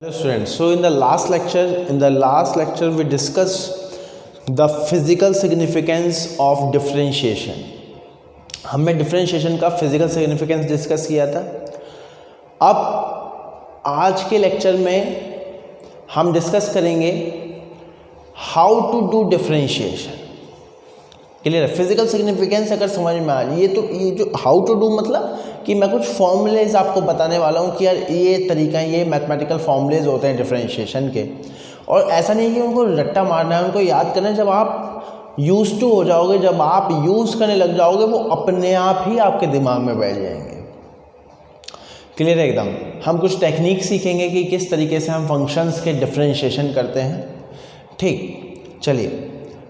Hello students, so in the last lecture we discussed the physical significance of differentiation. हमने differentiation का physical significance discuss किया था. अब आज के लेक्चर में हम डिस्कस करेंगे how to do differentiation. Clear है? फिजिकल सिग्निफिकेंस अगर समझ में आ रही है तो ये जो हाउ टू डू मतलब कि मैं कुछ फॉर्मूलेज आपको बताने वाला हूँ कि यार ये तरीका, ये मैथमेटिकल फॉर्मूलेज होते हैं डिफरेंशिएशन के. और ऐसा नहीं है कि उनको रट्टा मारना है, उनको याद करना है. जब आप यूज टू हो जाओगे, जब आप यूज़ करने लग जाओगे, वो अपने आप ही आपके दिमाग में बैठ जाएंगे. क्लियर है एकदम? हम कुछ टेक्निक सीखेंगे कि किस तरीके से हम फंक्शंस के डिफरेंशिएशन करते हैं. ठीक, चलिए.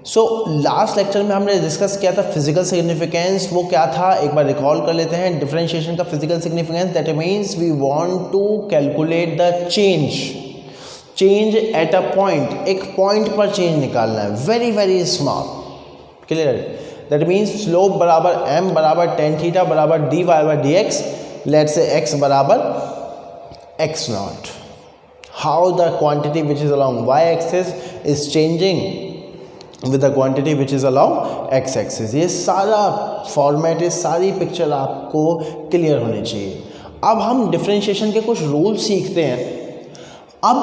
सो लास्ट लेक्चर में हमने डिस्कस किया था फिजिकल सिग्निफिकेंस. वो क्या था एक बार रिकॉल कर लेते हैं. डिफरेंशिएशन का physical significance, that means we want to calculate the change at a point. एक पॉइंट पर चेंज निकालना है, very very small. Clear? That means slope बराबर m बराबर टेन थीटा बराबर dy by d x. Let's say x बराबर x naught. How the quantity which is along y axis is changing with the quantity which is along x axis. ये सारा format, ये सारी picture आपको clear होनी चाहिए. अब हम डिफरेंशिएशन के कुछ रूल्स सीखते हैं. अब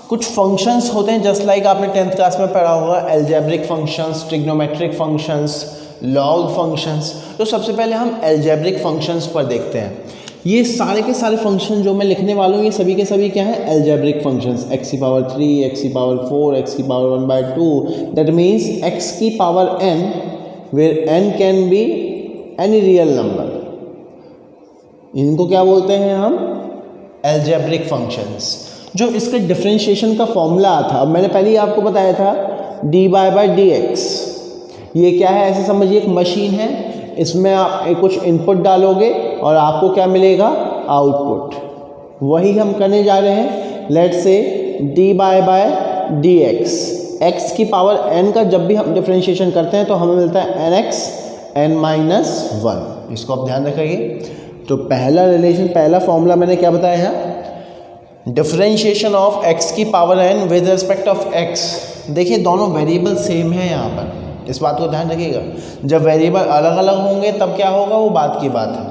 कुछ फंक्शंस होते हैं जस्ट लाइक आपने 10th क्लास में पढ़ा होगा, algebraic functions, trigonometric functions, log functions. तो सबसे पहले हम एल्जेब्रिक फंक्शंस पर देखते हैं. ये सारे के सारे फंक्शन जो मैं लिखने वाला हूँ, ये सभी के सभी क्या है? Algebraic functions. x की पावर 3, x की पावर 4, x की पावर 1/2. दैट मीन्स x की power n where n can be any real number. इनको क्या बोलते हैं हम? Algebraic functions. जो इसके डिफरेंशिएशन का फॉर्मूला था, अब मैंने पहले ही आपको बताया था, dy बाई डी एक्स. ये क्या है? ऐसे समझिए एक मशीन है, इसमें आप कुछ इनपुट डालोगे और आपको क्या मिलेगा? आउटपुट. वही हम करने जा रहे हैं. Let's say dy by d x. X की पावर n का जब भी हम डिफरेंशिएशन करते हैं तो हमें मिलता है nx n-1. इसको आप ध्यान रखिए. तो पहला रिलेशन, पहला फॉर्मूला मैंने क्या बताया है? डिफरेंशिएशन ऑफ x की power n with respect of x. देखिए दोनों वेरिएबल सेम है यहाँ पर, इस बात को ध्यान रखिएगा. जब वेरिएबल अलग अलग होंगे तब क्या होगा, वो बात की बात है.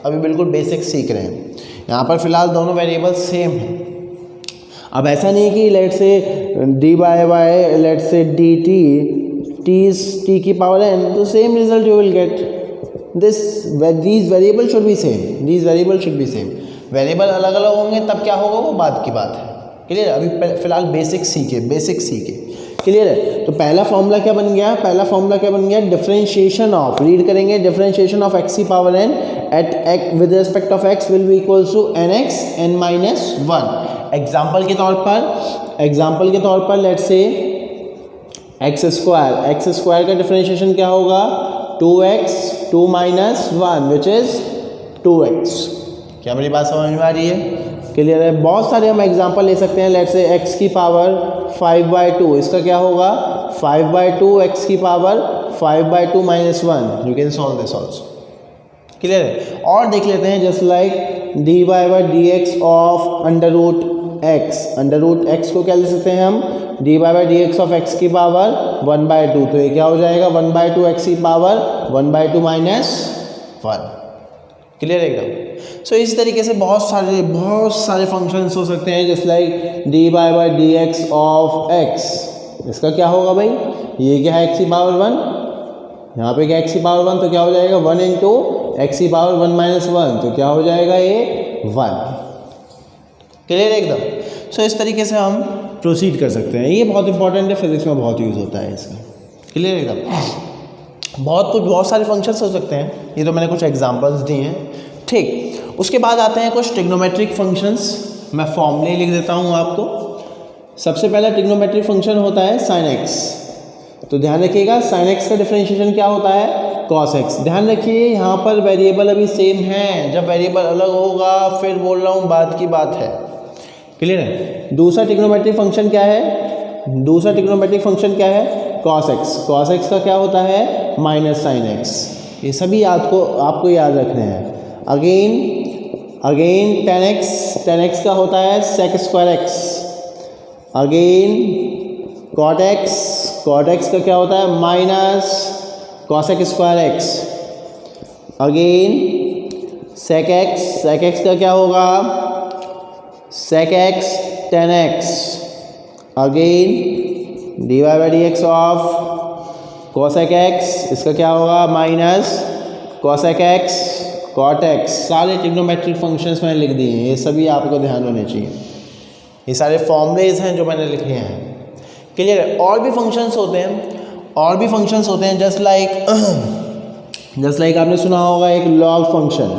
अभी बिल्कुल बेसिक सीख रहे हैं. यहाँ पर फिलहाल दोनों वेरिएबल सेम हैं. अब ऐसा नहीं कि लेट से डी बाई लेट से डी टी की पावर n, तो same result you will get. These variable should be same. Variable अलग अलग होंगे तब क्या होगा, वो बात की बात है. क्लियर? अभी फिलहाल बेसिक सीखे. क्लियर है? तो पहला फॉर्मूला क्या बन गया? डिफरेंशिएशन ऑफ, रीड करेंगे, डिफरेंशिएशन ऑफ x की power n at x with respect of x will be equals to nx n-1. Example के तौर पर लेट्स से एक्स स्क्वायर का डिफरेंशिएशन क्या होगा? 2x 2 - 1 which is 2x. क्या मेरी बात समझ में आ रही है? क्लियर है? बहुत सारे हम एग्जांपल ले सकते हैं. लेट्स से x की पावर 5/2, इसका क्या होगा? 5/2 x की power 5/2 - 1. You can solve this also. Clear है? और देख लेते हैं just like dy by d x of under root x को क्या ले सकते हैं हम? dy by d x of x की पावर 1/2. तो ये क्या हो जाएगा? 1/2 x की पावर 1/2 - 1. क्लियर है एकदम? सो इस तरीके से बहुत सारे फंक्शंस हो सकते हैं just like dy by d x of x. इसका क्या होगा भाई? ये क्या है? x की पावर 1. यहाँ पे क्या x की पावर 1, तो क्या हो जाएगा? 1 इंटू x की पावर 1 - 1, तो क्या हो जाएगा? ये 1. क्लियर है एकदम? सो इस तरीके से हम प्रोसीड कर सकते हैं. ये बहुत इंपॉर्टेंट है, फिजिक्स में बहुत यूज़ होता है इसका. क्लियर है एकदम? बहुत सारे फंक्शंस हो सकते हैं. ये तो मैंने कुछ एग्जांपल्स दिए हैं. ठीक, उसके बाद आते हैं कुछ ट्रिग्नोमेट्रिक फंक्शंस. मैं फॉर्मूले लिख देता हूँ आपको. सबसे पहला ट्रिग्नोमेट्रिक फंक्शन होता है साइन एक्स. तो ध्यान रखिएगा, साइन एक्स का डिफरेंशिएशन क्या होता है? Cos x. ध्यान रखिए यहाँ पर वेरिएबल अभी सेम है. जब वेरिएबल अलग होगा फिर बोल रहा हूँ, बात की बात है. क्लियर है? दूसरा ट्रिग्नोमेट्रिक फंक्शन क्या है? कॉस एक्स का क्या होता है? Minus sine x. ये सभी आपको याद रखने हैं. अगेन अगेन 10x का होता है sec square x, again cot x का क्या होता है minus cosec square x, again sec x का क्या होगा sec x tan x, again dy by d x of cosec x, इसका क्या होगा minus cosec x cot x। सारे ट्रिग्नोमेट्रिक फंक्शंस मैंने लिख दिए हैं, ये सभी आपको ध्यान होने चाहिए, ये सारे फॉर्मूलेज हैं जो मैंने लिखे हैं। क्लियर है? और भी फंक्शंस होते हैं जस्ट लाइक आपने सुना होगा एक लॉग फंक्शन,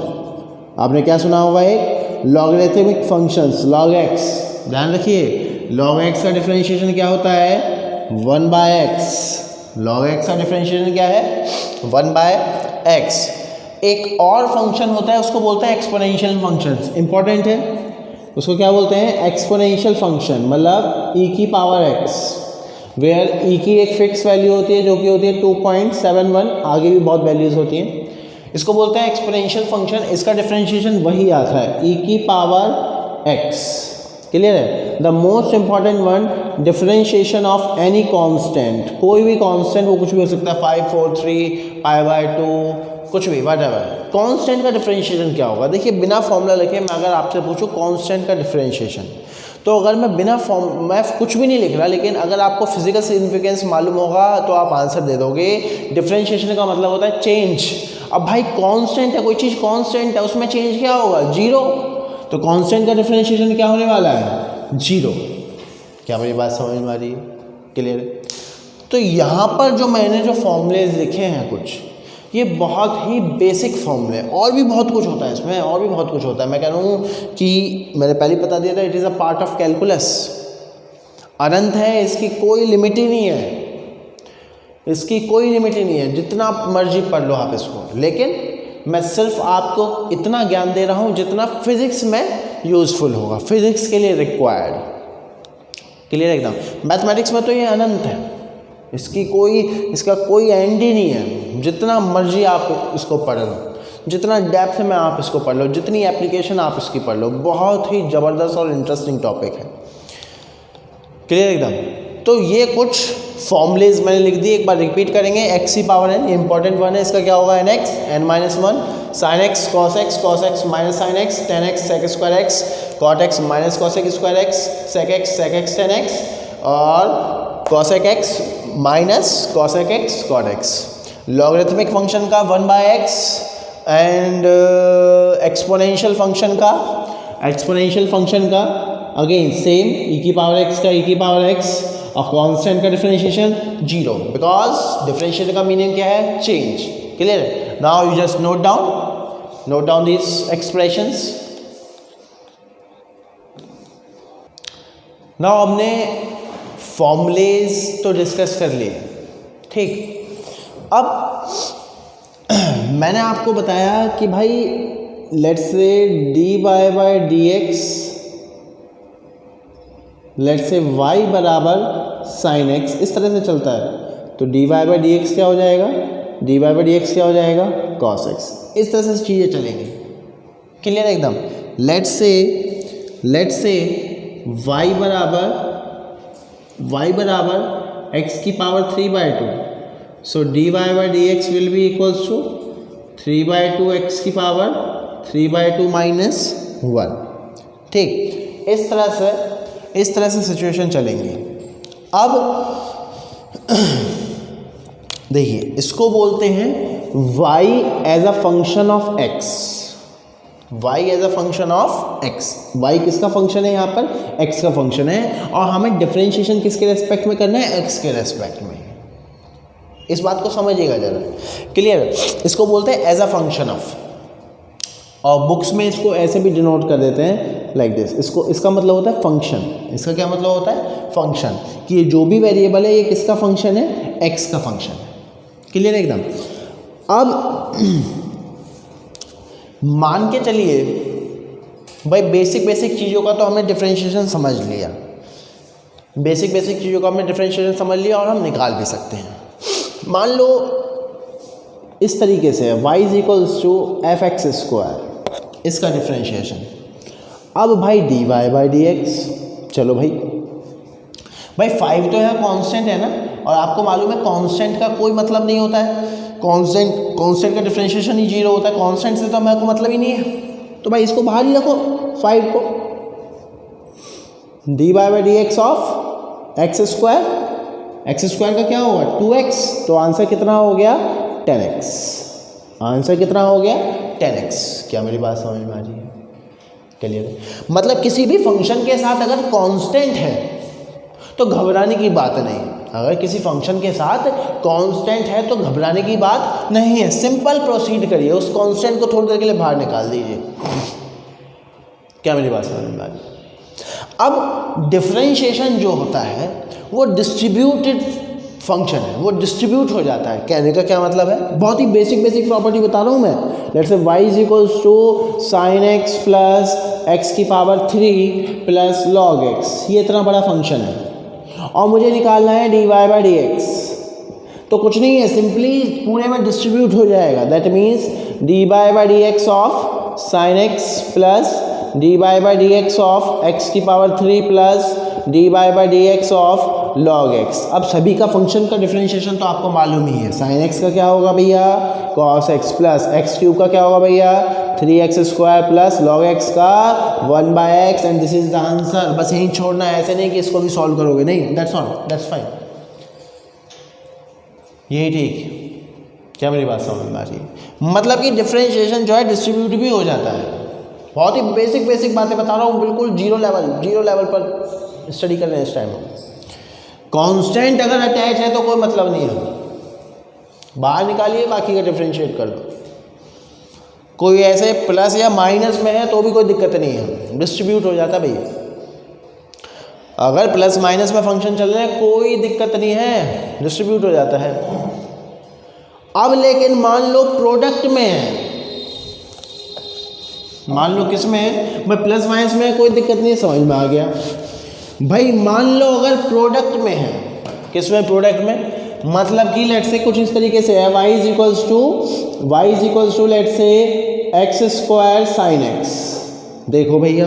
आपने क्या सुना होगा एक लॉगरिथमिक फंक्शंस log x। ध्यान रखिए log x का डिफरेंशिएशन क्या होता है 1/x, log x का डिफरेंशिएशन क्या है 1/x। एक और फंक्शन होता है उसको बोलते हैं एक्सपोनेंशियल फंक्शंस, इंपॉर्टेंट है, उसको क्या बोलते हैं एक्सपोनेंशियल फंक्शन, मतलब e की पावर x, वेयर e की एक फिक्स वैल्यू होती है जो कि होती है 2.71, आगे भी बहुत वैल्यूज होती हैं, इसको बोलते हैं एक्सपोनेंशियल फंक्शन। इसका डिफरेंशिएशन वही आता है e की पावर x। क्लियर है? The most important one differentiation of any constant, कोई भी कांस्टेंट, वो कुछ भी हो सकता है 5, 4, 3, π/2, कुछ भी व्हाटएवर। कांस्टेंट का डिफरेंशिएशन क्या होगा? देखिए बिना फॉर्मूला लिखे मैं अगर आपसे पूछूं कांस्टेंट का डिफरेंशिएशन, तो अगर मैं मैं कुछ भी नहीं लिख रहा, लेकिन अगर आपको फिजिकल सिग्निफिकेंस मालूम होगा तो आप आंसर दे दोगे। डिफरेंशिएशन का मतलब होता है चेंज। अब भाई कांस्टेंट है, कोई चीज़ कांस्टेंट है, उसमें चेंज क्या होगा 0, तो कांस्टेंट का डिफरेंशिएशन क्या होने वाला है 0। क्या मेरी बात समझ में आ रही है? क्लियर है? तो यहाँ पर जो मैंने जो फॉर्मूलेज लिखे हैं कुछ, ये बहुत ही बेसिक फॉर्मूले, और भी बहुत कुछ होता है इसमें, और भी बहुत कुछ होता है। मैं कह रहा हूँ कि मैंने पहले बता दिया था, it is a part of calculus, अनंत है, इसकी कोई लिमिट ही नहीं है, इसकी कोई लिमिट ही नहीं है, जितना मर्जी पढ़ लो आप इसको। लेकिन मैं सिर्फ आपको इतना ज्ञान दे रहा हूँ जितना फिजिक्स में यूज़फुल होगा, फिजिक्स के लिए रिक्वायर्ड। क्लियर एकदम? मैथमेटिक्स में तो ये अनंत है, इसका कोई एंड ही नहीं है, जितना मर्जी आप इसको पढ़ लो, जितना डेप्थ में आप इसको पढ़ लो, जितनी एप्लीकेशन आप इसकी पढ़ लो, बहुत ही ज़बरदस्त और इंटरेस्टिंग टॉपिक है। क्लियर एकदम? तो ये कुछ फॉर्मूलेज मैंने लिख दिए, एक बार रिपीट करेंगे। एक्स की पावर एन, ये इंपॉर्टेंट वन है, इसका क्या होगा n x, n minus 1, sine x cos x minus sine x, tan x sec square x, cot x minus cosec square x, sec x tan x, और cosec x minus cosec x cot x. Logarithmic function का 1/x and exponential function का again same, e की power x का e की power x, और constant का differentiation 0, because differentiation का meaning क्या है चेंज। क्लियर है? Now you just note down these expressions. Now हमने फॉर्मूलेज तो डिस्कस कर लिए, ठीक। अब मैंने आपको बताया कि भाई let's say dy/dx, let's say y बराबर साइन x, इस तरह से चलता है, तो dy/dx क्या हो जाएगा, dy/dx क्या हो जाएगा cos x। इस तरह से चीज़ें चलेंगी। क्लियर एकदम? लेट्स से y बराबर x की power 3/2, so dy/dx will be equals to 3/2 x की पावर 3/2 माइनस 1। ठीक, इस तरह से सिचुएशन चलेंगी। अब देखिए, इसको बोलते हैं y as a function of x, y as a function of x। y किसका फंक्शन है? यहाँ पर x का फंक्शन है, और हमें डिफरेंशिएशन किसके रेस्पेक्ट में करना है? x के रेस्पेक्ट में। इस बात को समझिएगा जरा। क्लियर? इसको बोलते हैं एज अ फंक्शन ऑफ, और बुक्स में इसको ऐसे भी डिनोट कर देते हैं लाइक दिस। इसका मतलब होता है फंक्शन। इसका क्या मतलब होता है? फंक्शन, कि ये जो भी वेरिएबल है ये किसका फंक्शन है? x का फंक्शन है। क्लियर एकदम? अब मान के चलिए भाई, बेसिक चीज़ों का तो हमने डिफरेंशिएशन समझ लिया, और हम निकाल भी सकते हैं। मान लो इस तरीके से y is equals to f x square, इसका डिफरेंशिएशन। अब भाई dy बाई डी एक्स, चलो भाई 5 तो यहाँ कांस्टेंट है ना, और आपको मालूम है कांस्टेंट का कोई मतलब नहीं होता है, कांस्टेंट का डिफरेंशिएशन ही 0 होता है, कांस्टेंट से तो हमें को मतलब ही नहीं है। तो भाई इसको बाहर ही रखो 5 को, dy by d x of x square का क्या होगा 2x, तो आंसर कितना हो गया 10x। आंसर कितना हो गया 10x। क्या मेरी बात समझ में आ रही है? क्लियर? मतलब किसी भी फंक्शन के साथ अगर कांस्टेंट है तो घबराने की बात नहीं। अगर किसी फंक्शन के साथ कांस्टेंट है तो घबराने की बात नहीं है। सिंपल प्रोसीड करिए, उस कांस्टेंट को थोड़ी देर के लिए बाहर निकाल दीजिए। क्या मेरी बात समझ में आ रही है? अब डिफरेंशिएशन जो होता है वो डिस्ट्रीब्यूटेड फंक्शन है, वो डिस्ट्रीब्यूट हो जाता है। कहने का क्या मतलब है, बहुत ही बेसिक प्रॉपर्टी बता रहा हूँ मैं। Let's say y is equals to sine x plus एक्स की पावर 3 प्लस लॉग एक्स। ये इतना बड़ा फंक्शन है और मुझे निकालना है dy बाई डी एक्स। तो कुछ नहीं है, सिंपली पूरे में डिस्ट्रीब्यूट हो जाएगा। That means dy by d x of sine x plus dy by d x of x की power 3 plus dy by d x of log x। अब सभी का फंक्शन का डिफरेंशिएशन तो आपको मालूम ही है। sin x का क्या होगा भैया cos x plus x cube का क्या होगा भैया 3x square plus log x का 1/x, and this is the answer. बस यहीं छोड़ना है, ऐसे नहीं कि इसको भी सॉल्व करोगे, नहीं, दैट्स ऑल, दैट्स फाइन, यही ठीक। क्या मेरी बात समझ में आ रही है? मतलब कि डिफरेंशिएशन जो है डिस्ट्रीब्यूट भी हो जाता है। बहुत ही बेसिक बातें बता रहा हूँ, बिल्कुल जीरो लेवल पर स्टडी कर रहे हैं इस टाइम। कांस्टेंट अगर अटैच है तो कोई मतलब नहीं है, बाहर निकालिए, बाकी का डिफरेंशिएट कर लो। कोई ऐसे प्लस या माइनस में है तो भी कोई दिक्कत नहीं है, डिस्ट्रीब्यूट हो जाता है भैया। अगर प्लस माइनस में फंक्शन चल रहे हैं कोई दिक्कत नहीं है, डिस्ट्रीब्यूट हो जाता है। अब लेकिन मान लो प्रोडक्ट में है, मान लो किस में है भाई, प्लस माइनस में कोई दिक्कत नहीं, समझ में आ गया भाई। मान लो अगर प्रोडक्ट में है, किस में प्रोडक्ट में, मतलब कि लेट्स से कुछ इस तरीके से है y is equals to let's say x square sine x. देखो भाई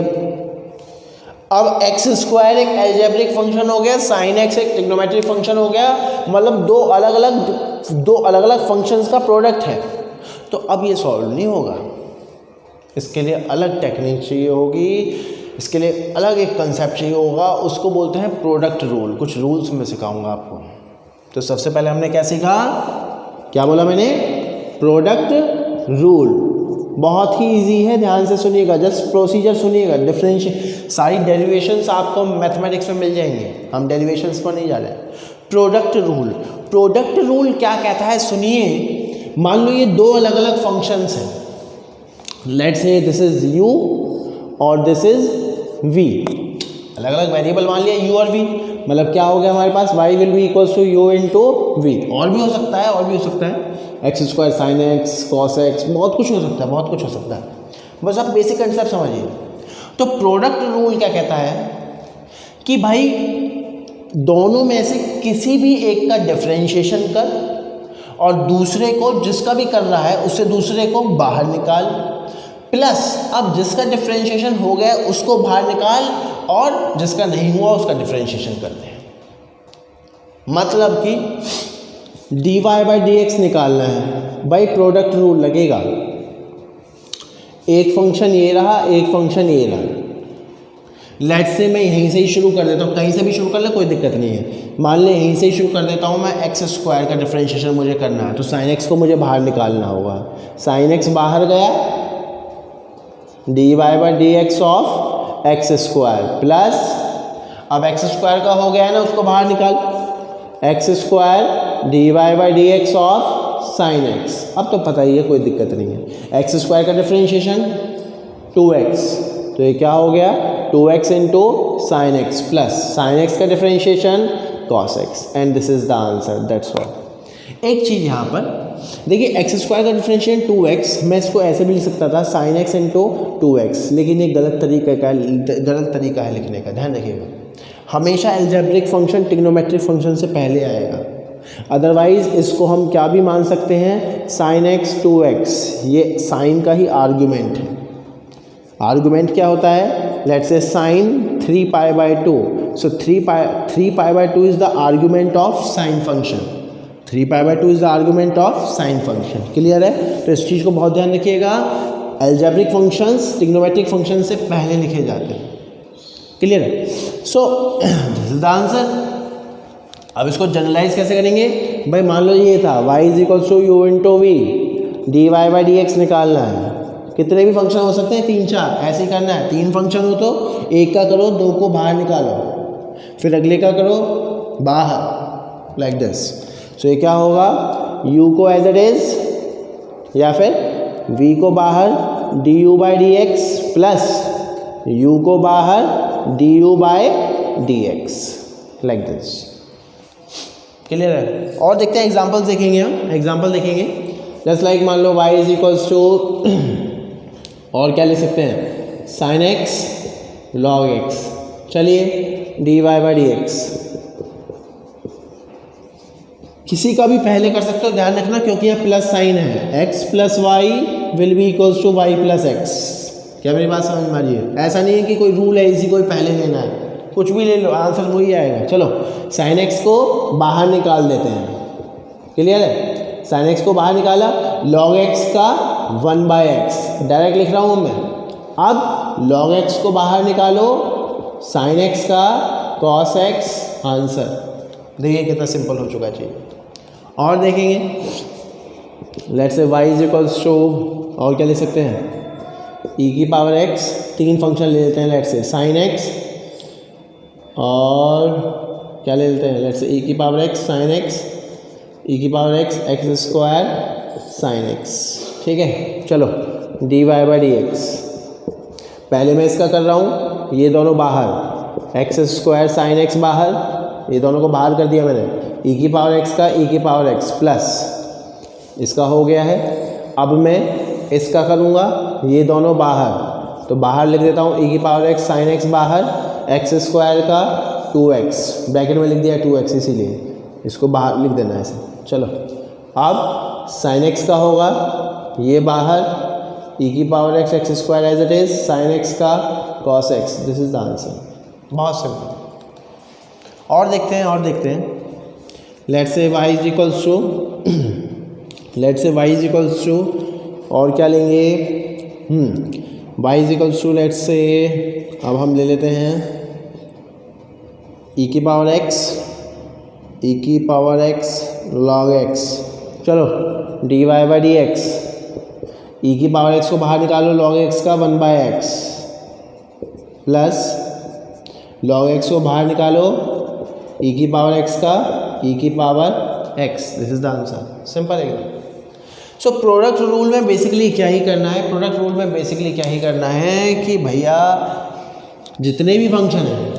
अब एक्स स्क्वायर एक अलजेब्रिक फंक्शन हो गया, साइन एक्स एक ट्रिग्नोमेट्रिक फंक्शन हो गया, मतलब दो अलग अलग फंक्शंस का प्रोडक्ट है। तो अब ये सॉल्व नहीं होगा, इसके लिए अलग टेक्निक चाहिए होगी, इसके लिए अलग एक कंसेप्ट चाहिए होगा, उसको बोलते हैं प्रोडक्ट रूल। कुछ रूल्स मैं सिखाऊंगा आपको। तो सबसे पहले हमने क्या सीखा, क्या बोला मैंने, प्रोडक्ट रूल। बहुत ही इजी है, ध्यान से सुनिएगा, जस्ट प्रोसीजर सुनिएगा। डिफरेंशिएट सारी डेरिवेशंस आपको मैथमेटिक्स में मिल जाएंगे, हम डेरिवेशंस पर नहीं जा रहे हैं। प्रोडक्ट रूल क्या कहता है सुनिए। मान लो ये दो अलग अलग फंक्शंस हैं, let's say this is u और दिस इज v, अलग अलग वेरिएबल मान लिया u और v। मतलब क्या हो गया हमारे पास, y will be equals to u into v। और भी हो सकता है, x square sine x cos x, बहुत कुछ हो सकता है। बस आप बेसिक कंसेप्ट समझिए। तो प्रोडक्ट रूल क्या कहता है कि भाई दोनों में से किसी भी एक का डिफरेंशिएशन कर और दूसरे को, जिसका भी कर रहा है उससे दूसरे को बाहर निकाल, प्लस अब जिसका डिफरेंशिएशन हो गया उसको बाहर निकाल और जिसका नहीं हुआ उसका डिफरेंशिएशन कर दे। मतलब कि dy बाई डी एक्स निकालना है भाई, प्रोडक्ट रूल लगेगा। एक फंक्शन ये रहा, एक फंक्शन ये रहा। लेट्स से मैं यहीं से ही शुरू कर देता हूँ, कहीं से भी शुरू कर ले कोई दिक्कत नहीं है। मान ले यहीं से ही शुरू कर देता हूँ मैं, एक्स स्क्वायर का डिफरेंशिएशन मुझे करना है, तो साइन एक्स को मुझे बाहर निकालना होगा। साइन एक्स बाहर गया, dy by d x of x square plus, अब एक्स स्क्वायर का हो गया है ना, उसको बाहर निकाल, x square dy by d x of sine x. अब तो पता ही है, कोई दिक्कत नहीं है। एक्स स्क्वायर का डिफरेंशिएशन 2x, तो ये क्या हो गया 2x into sine x plus sine x का differentiation cos x, and this is the answer, that's all. एक चीज़ यहाँ पर देखिए, एक्स स्क्वायर का डिफरेंशिएशन 2x, मैं इसको ऐसे भी लिख सकता था साइन एक्स इंटू 2x, लेकिन ये गलत तरीका है लिखने का, ध्यान रखिएगा। हमेशा अलजेब्रिक फंक्शन ट्रिग्नोमेट्रिक फंक्शन से पहले आएगा, अदरवाइज इसको हम क्या भी मान सकते हैं, साइन एक्स 2x, ये साइन का ही आर्ग्यूमेंट है, आर्गुमेंट क्या होता है, let's say sine 3π/2, so 3π/2 is the argument of sine function, 3π/2 is the argument of sine function. Clear है? तो इस चीज़ को बहुत ध्यान रखिएगा, एल्जेब्रिक फंक्शंस ट्रिग्नोमेट्रिक फंक्शन से पहले लिखे जाते हैं। क्लियर है? सो दिस इज द आंसर। अब इसको जनरलाइज कैसे करेंगे भाई, मान लो ये था y = u × v, dy/dx निकालना है। कितने भी फंक्शन हो सकते हैं, 3-4, ऐसे ही करना है। 3 फंक्शन हो तो एक का करो, 2 को बाहर निकालो, फिर अगले का करो बाहर, लाइक दिस। सो ये क्या होगा, u को एज इट इज या फिर v को बाहर du/dx प्लस u को बाहर du/dx, लाइक दिस। क्लियर है? और देखते हैं एग्जांपल्स देखेंगे हम, एग्जांपल देखेंगे जस्ट लाइक मान लो y = और क्या लिख सकते हैं, sin x log x। चलिए dy/dx, किसी का भी पहले कर सकते हो, ध्यान रखना क्योंकि यहाँ प्लस साइन है, x + y will B = y + x। क्या मेरी बात समझ में आ रही है? ऐसा नहीं है कि कोई रूल है इसी को ही पहले लेना है, कुछ भी ले लो आंसर वही आएगा। चलो sin x को बाहर निकाल देते हैं। क्लियर है? sin x को बाहर निकाला, log x का 1/x डायरेक्ट लिख रहा हूँ मैं। अब log x को बाहर निकालो, sin x का cos x, आंसर। देखिए कितना सिंपल हो चुका है। और देखेंगे लेट्स से y = और क्या ले सकते हैं, e⁻x, 3 फंक्शन ले लेते हैं, लेट्स से sin x और क्या ले लेते हैं, let's say e⁻x sin x, e⁻x x² sin x। ठीक है, चलो dy/dx, पहले मैं इसका कर रहा हूँ, ये दोनों बाहर, x² sin x बाहर, ये दोनों को बाहर कर दिया मैंने, e⁻x का e⁻x प्लस इसका हो गया है। अब मैं इसका करूँगा, ये दोनों बाहर, तो बाहर लिख देता हूँ e⁻x sin x बाहर, x² का 2x, ब्रैकेट में लिख दिया 2x, इसीलिए इसको बाहर लिख देना है ऐसे। चलो अब sin x का होगा, ये बाहर e⁻x x² as it is, sin x का cos x, this is the answer. बहुत सिंपल। और देखते हैं लेट्स से y = और क्या लेंगे, y = लेट्स से अब हम ले लेते हैं e⁻x log x। चलो dy/dx, e⁻x को बाहर निकालो, log x का 1/x प्लस log x को बाहर निकालो, e⁻x का e⁻x, this is the answer. Simple है। सो प्रोडक्ट रूल में बेसिकली क्या ही करना है, कि भैया जितने भी फंक्शन हैं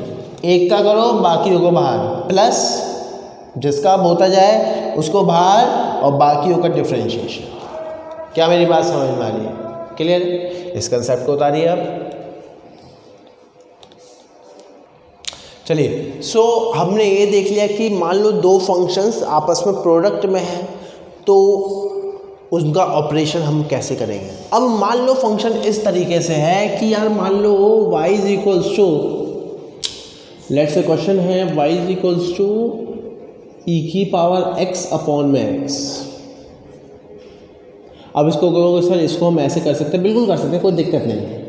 एक का करो, बाकियों को बाहर, प्लस जिसका अब होता जाए उसको बाहर और बाकियों का डिफरेंशिएशन। क्या मेरी बात समझ में आ रही है? क्लियर? इस कंसेप्ट को उतारिए अब। चलिए, सो हमने ये देख लिया कि मान लो 2 फंक्शंस आपस में प्रोडक्ट में हैं, तो उसका ऑपरेशन हम कैसे करेंगे। अब मान लो फंक्शन इस तरीके से है कि यार मान लो y = लेट्स से क्वेश्चन है y = e⁻x/x। अब इसको कहोगे सर इसको हम ऐसे कर सकते हैं, बिल्कुल कर सकते हैं, कोई दिक्कत नहीं है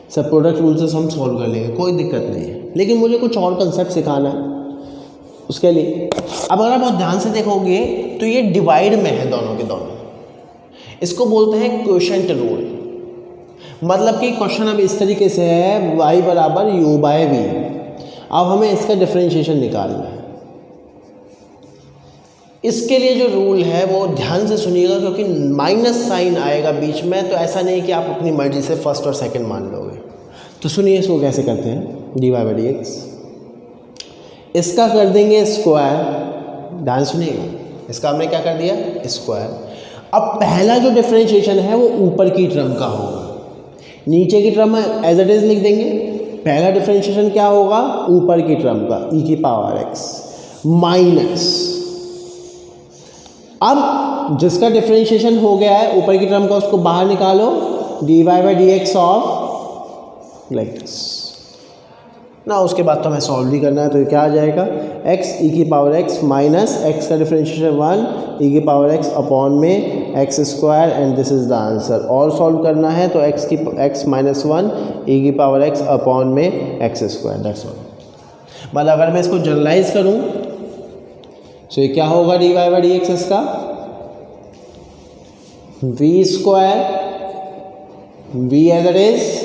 सर, प्रोडक्ट रूल से हम सॉल्व कर लेंगे, कोई दिक्कत नहीं है। लेकिन मुझे कुछ और कंसेप्ट सिखाना है उसके लिए। अब अगर आप बहुत ध्यान से देखोगे तो ये डिवाइड में है दोनों के दोनों, इसको बोलते हैं क्वोशंट रूल। मतलब कि क्वेश्चन अब इस तरीके से है y = u/v। अब हमें इसका डिफरेंशिएशन निकालना है। इसके लिए जो रूल है वो ध्यान से सुनिएगा, क्योंकि माइनस साइन आएगा बीच में, तो ऐसा नहीं कि आप अपनी मर्जी से फर्स्ट और सेकंड मान लोगे। तो सुनिए इसको कैसे करते हैं, dy/dx, इसका कर देंगे स्क्वायर, ध्यान सुनिएगा, इसका हमने क्या कर दिया, स्क्वायर। अब पहला जो डिफरेंशिएशन है वो ऊपर की टर्म का होगा, नीचे की टर्म एज इट इज लिख देंगे। पहला डिफरेंशिएशन क्या होगा, ऊपर की टर्म का e⁻x माइनस, अब जिसका डिफरेंशिएशन हो गया है ऊपर की टर्म का, उसको बाहर निकालो, dy/dx ऑफ लाइक दिस ना। उसके बाद तो हमें सॉल्व भी करना है, तो ये क्या आ जाएगा, x e की पावर x माइनस x का डिफरेंशिएशन 1 e की पावर x अपॉन में x square and this is the answer. और सॉल्व करना है तो x माइनस 1 e की पावर x अपॉन में x स्क्वायर, दैट्स ऑल। मतलब अगर मैं इसको जनरलाइज करूं तो ये क्या होगा, dy बाई डी एक्स इसका v square v as it is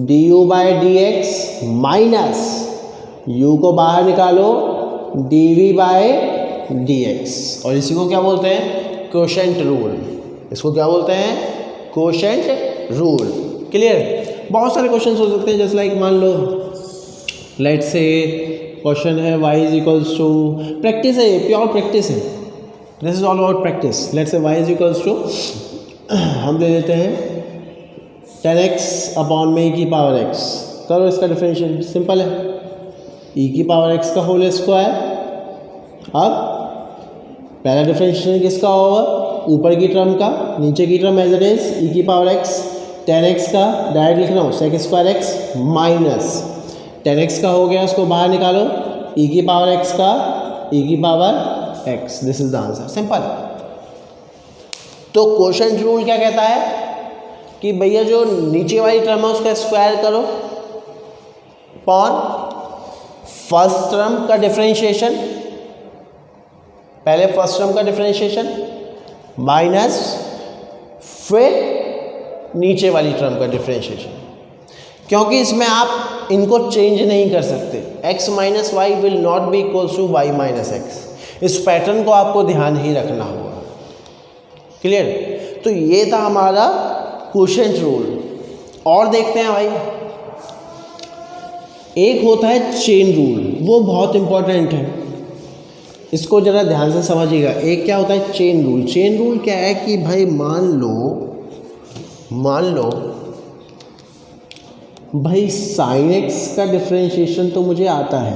du by d x minus u को बाहर निकालो dv बाई डी एक्स। और इसी को क्या बोलते हैं, कोशेंट रूल। इसको क्या बोलते हैं, कोशेंट रूल। क्लियर। बहुत सारे क्वेश्चंस हो सकते हैं, जैसे लाइक मान लो लेट्स से क्वेश्चन है y is equals to, practice है, प्योर प्रैक्टिस है, this is all about practice. Let's say y is equals to हम दे देते हैं 10x अपॉन में e की पावर x। करो इसका डिफरेंशिएशन, सिंपल है, e की पावर x का होल स्क्वायर। अब पहला डिफरेंशिएशन किसका होगा, ऊपर की टर्म का, नीचे की term as it is e की पावर x, 10x का डायरेक्ट लिख रहा हूँ sec square x minus 10x का हो गया, उसको बाहर निकालो e की पावर x का e की power x, this is the answer, simple. तो कोशेंट रूल क्या कहता है कि भैया जो नीचे वाली टर्म है उसका स्क्वायर करो अपॉन फर्स्ट टर्म का डिफरेंशिएशन, पहले फर्स्ट टर्म का डिफरेंशिएशन माइनस फिर नीचे वाली टर्म का डिफरेंशिएशन। क्योंकि इसमें आप इनको चेंज नहीं कर सकते, x minus y will not be equals to y minus x. इस पैटर्न को आपको ध्यान ही रखना होगा। क्लियर। तो ये था हमारा कोशेंट रूल। और देखते हैं भाई, एक होता है चेन रूल, वो बहुत इंपॉर्टेंट है, इसको जरा ध्यान से समझिएगा। एक क्या होता है चेन रूल। चेन रूल क्या है कि भाई मान लो भाई साइन एक्स का डिफरेंशिएशन तो मुझे आता है,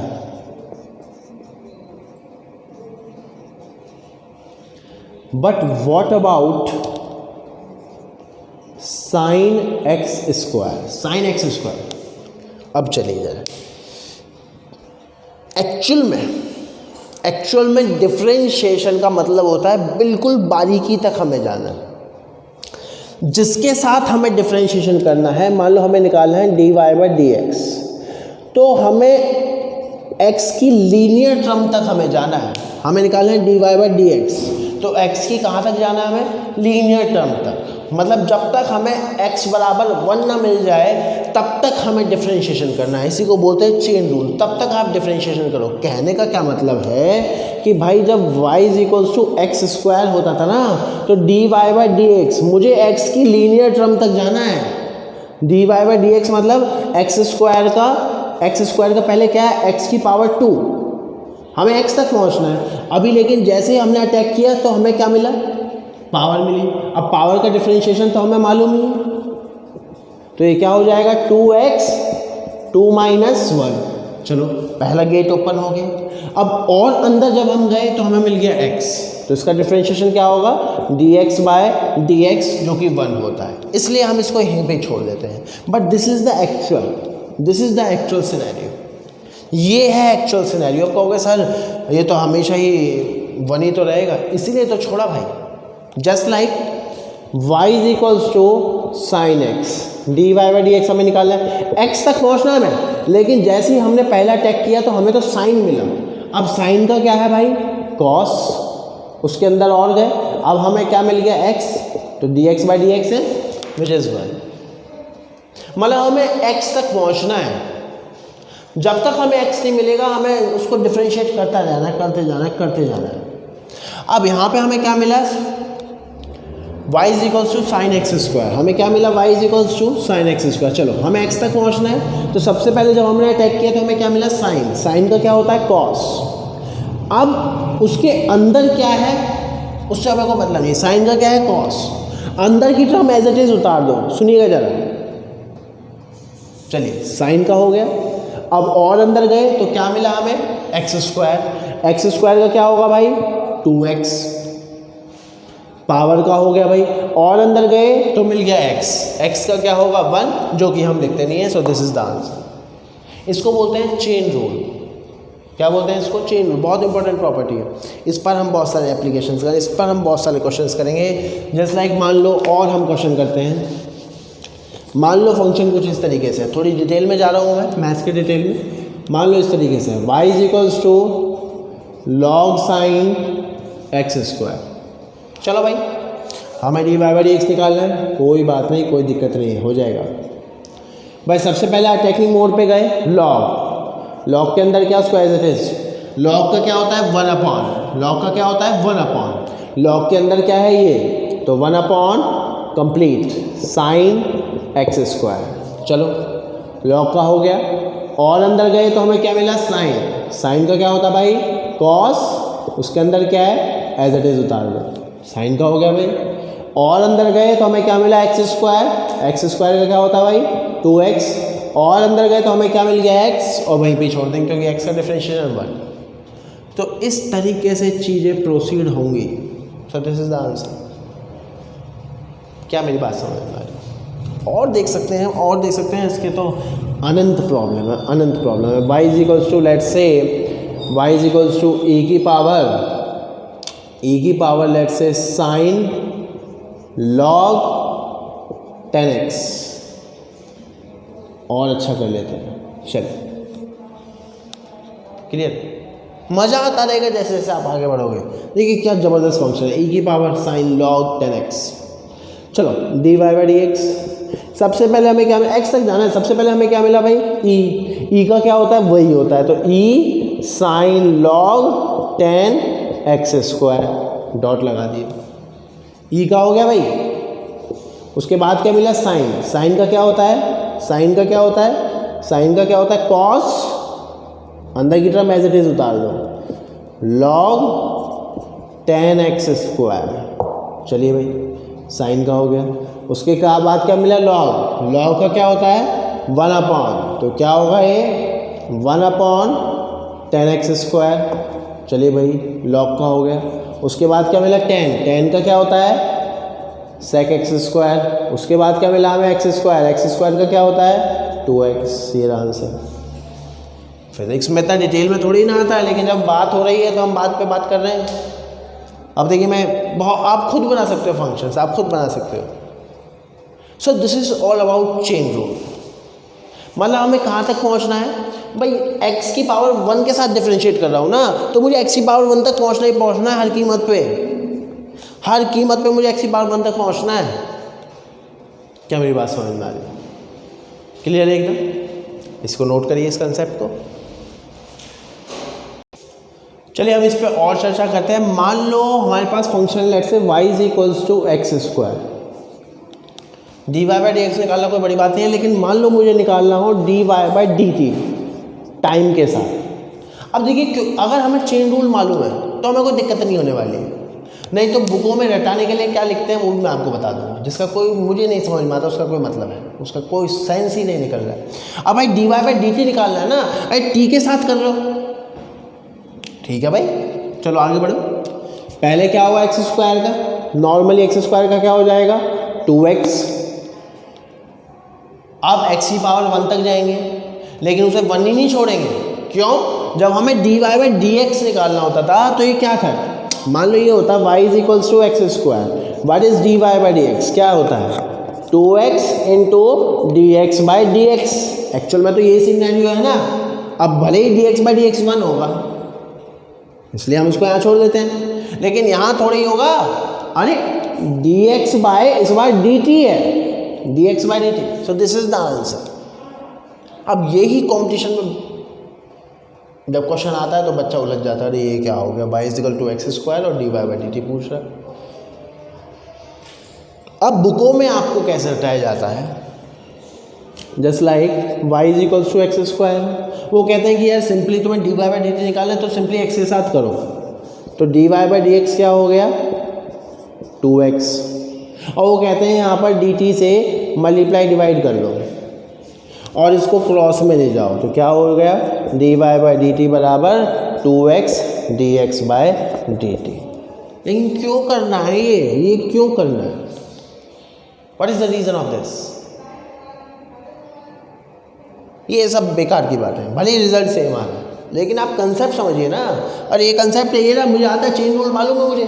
but what about sign x square, sine x square. अब चलिए जरा एक्चुअल में डिफरेंशिएशन का मतलब होता है बिल्कुल बारीकी तक हमें जाना, जिसके साथ हमें डिफरेंशिएशन करना है। मान लो हमें निकालना है dy बाई डी एक्स, तो हमें x की लीनियर टर्म तक हमें जाना है। हमें निकालना है dy बाई डी एक्स, तो x की कहाँ तक जाना है हमें, लीनियर टर्म तक। मतलब जब तक हमें x बराबर 1 ना मिल जाए तब तक हमें डिफरेंशिएशन करना है। इसी को बोलते हैं चेन रूल। तब तक आप डिफरेंशिएशन करो। कहने का क्या मतलब है कि भाई जब y is equals to x square होता था ना, तो dy बाई डी एक्स, मुझे x की लीनियर टर्म तक जाना है। dy बाई डी एक्स मतलब एक्स स्क्वायर का पहले क्या है, x की पावर 2, हमें x तक पहुंचना है। अभी लेकिन जैसे ही हमने अटैक किया तो हमें क्या मिला, पावर मिली। अब पावर का डिफरेंशिएशन तो हमें मालूम ही है, तो ये क्या हो जाएगा 2x 2 माइनस 1। चलो पहला गेट ओपन हो गया। अब और अंदर जब हम गए तो हमें मिल गया x, तो इसका डिफरेंशिएशन क्या होगा, dx बाय dx, जो कि 1 होता है। इसलिए हम इसको यहीं पे छोड़ देते हैं। But this is the actual scenario. ये है एक्चुअल सिनेरियो। आप कहोगे सर ये तो हमेशा ही 1 ही तो रहेगा, इसीलिए तो छोड़ा भाई। Just like y is equals to sine x, d y by d x हमें निकालना है, x तक पहुंचना है हमें। लेकिन जैसे ही हमने पहला अटैक किया तो हमें तो साइन मिला। अब साइन का क्या है भाई, कॉस, उसके अंदर और गए, अब हमें क्या मिल गया x, तो D x by d x है विच इज़ 1। मतलब हमें x तक पहुंचना है। जब तक हमें x नहीं मिलेगा हमें उसको डिफ्रेंशिएट करते जाना है। अब यहाँ पे हमें क्या मिला, y is equals to sine x square. हमें क्या मिला, y is equals to sine x square. चलो हमें x तक पहुँचना है, तो सबसे पहले जब हमने अटैक किया तो हमें क्या मिला, साइन का क्या होता है, कॉस। अब उसके अंदर क्या है उससे हमें को मतलब नहीं, साइन का क्या है, कॉस। अंदर की टर्म एज इट इज उतार दो, सुनिएगा जरा। चलिए साइन का हो गया। अब और अंदर गए तो क्या मिला हमें, एक्स स्क्वायर। एक्स स्क्वायर का क्या होगा भाई, 2x। पावर का हो गया भाई, और अंदर गए तो मिल गया x, x का क्या होगा 1, जो कि हम लिखते नहीं है, सो दिस इज द आंसर। इसको बोलते हैं चेन रूल। क्या बोलते हैं इसको? Chain rule. बहुत इंपॉर्टेंट प्रॉपर्टी है, इस पर हम बहुत सारे एप्लीकेशंस करें, इस पर हम बहुत सारे क्वेश्चंस करेंगे। जस्ट लाइक मान लो, और हम क्वेश्चन करते हैं, मान लो फंक्शन कुछ इस तरीके से, थोड़ी डिटेल में जा रहा हूँ मैं, मैथ्स के डिटेल में। मान लो इस तरीके से y is equals to log sine x square. चलो भाई, हमें d y by d x निकालना है, कोई बात नहीं, कोई दिक्कत नहीं है, हो जाएगा भाई। सबसे पहले टेक्निक मोड पे गए, लॉग के अंदर क्या स्क्वायर इट इज, लॉग का क्या होता है 1 अपॉन, लॉग का क्या होता है 1 अपॉन, लॉग के अंदर क्या है ये, तो 1 upon complete sign x square. चलो लॉग का हो गया, और अंदर गए तो हमें क्या मिला साइन, साइन का क्या होता है भाई कॉस, उसके अंदर क्या है एज इट इज उतार दो, साइन का हो गया भाई। और अंदर गए तो हमें क्या मिला एक्स स्क्वायर, एक्स स्क्वायर का क्या होता है भाई 2x, और अंदर गए तो हमें क्या मिल गया x, और वहीं पे छोड़ देंगे क्योंकि x का डिफरेंशिएशन 1। तो इस तरीके से चीज़ें प्रोसीड होंगी। सो दिस इज द आंसर। क्या मेरी बात समझ में आ रही है? और देख सकते हैं, और देख सकते हैं, इसके तो अनंत प्रॉब्लम है, अनंत प्रॉब्लम है। y is equals to let's say y is equals to e की power let's say sine log 10x, और अच्छा कर लेते हैं। चलिए क्लियर, मज़ा आता रहेगा जैसे जैसे आप आगे बढ़ोगे। देखिए क्या ज़बरदस्त फंक्शन है, e की पावर साइन लॉग 10x। चलो d y by d x, सबसे पहले हमें क्या मिला, x तक जाना है, सबसे पहले हमें क्या मिला भाई e का क्या होता है वही होता है, तो e sign log 10x square, dot लगा दिए, e का हो गया भाई। उसके बाद क्या मिला साइन, साइन का क्या होता है, साइन का क्या होता है, साइन का क्या होता है कॉस, अंदर की टर्म एज इट इज उतार दो, लॉग 10x स्क्वायर। चलिए भाई साइन का हो गया। उसके बाद क्या मिला लॉग, लॉग का क्या होता है 1 अपॉन, तो क्या होगा ये 1 अपॉन 10x स्क्वायर। चलिए भाई लॉग का हो गया। उसके बाद क्या मिला 10, 10 का क्या होता है सेक एक्स स्क्वायर। उसके बाद क्या मिला हमें एक्स स्क्वायर, एक्स स्क्वायर का क्या होता है 2x। ये आंसर। फिजिक्स में इतना डिटेल में थोड़ी ना आता है, लेकिन जब बात हो रही है तो हम बात पे बात कर रहे हैं। अब देखिए मैं बहुत, आप खुद बना सकते हो फंक्शंस, आप खुद बना सकते हो। सो this is all about chain rule. मतलब हमें कहाँ तक पहुँचना है भाई, x की पावर 1 के साथ डिफरेंशिएट कर रहा हूँ ना, तो मुझे x की पावर 1 तक पहुँचना ही पहुँचना है, हर कीमत पे, हर कीमत पे मुझे x की पावर 1 तक पहुँचना है। क्या मेरी बात समझ में आ रही है? क्लियर है एकदम? इसको नोट करिए इस कंसेप्ट को। चलिए अब इस पे और चर्चा करते हैं। मान लो हमारे पास function let's say y is equals to x square, d y by d x निकालना कोई बड़ी बात नहीं है, लेकिन मान लो मुझे निकालना हो d y by d t time के साथ। अब देखिए अगर हमें चेन रूल मालूम है तो हमें कोई दिक्कत नहीं होने वाली है, नहीं तो बुकों में रटाने के लिए क्या लिखते हैं वो भी मैं आपको बता दूंगा, जिसका कोई मुझे नहीं समझ में आता, उसका कोई मतलब है, उसका कोई सेंस ही नहीं निकल रहा है। अब भाई d y by d t निकालना है ना, अरे टी के साथ कर लो, ठीक है भाई। चलो आगे बढ़ो। पहले क्या होगा एक्स स्क्वायर का, नॉर्मली एक्स स्क्वायर का क्या हो जाएगा 2x। अब x की पावर 1 तक जाएंगे, लेकिन उसे 1 ही नहीं छोड़ेंगे। क्यों? जब हमें d y by d x निकालना होता था तो ये क्या था, मान लो ये होता y is equals to x square, what is d y by d x, क्या होता है 2x into d x by d x. Actual में तो ये सिनेरियो है ना, अब भले ही d x by d x 1 होगा, इसलिए हम इसको यहाँ छोड़ देते हैं, लेकिन यहाँ थोड़ी होगा, अरे डी एक्स बाय इस बार डी टी है, D x by d T. So this is the answer. अब यही कॉम्पिटिशन में जब क्वेश्चन आता है तो बच्चा उलझ जाता है, अरे ये क्या हो गया, y is equal to x square और d y by d t पूछ रहा है। अब बुकों में आपको कैसे रटाया जाता है, just like y is equal to x square, वो कहते हैं कि यार सिंपली तुम्हें d y by d t निकालना है तो सिंपली x के साथ करो, तो d y by d x क्या हो गया 2x, और वो कहते हैं यहाँ पर डी टी से मल्टीप्लाई डिवाइड कर लो और इसको क्रॉस में ले जाओ, तो क्या हो गया d y by d t बराबर 2x d x by d t. लेकिन क्यों करना है ये क्यों करना है? What is the reason of this? ये सब बेकार की बात है, भले ही रिजल्ट सेम आ रहा है, लेकिन आप कंसेप्ट समझिए ना। और ये कंसेप्ट ये ना, मुझे आता है चेन रूल मालूम है मुझे,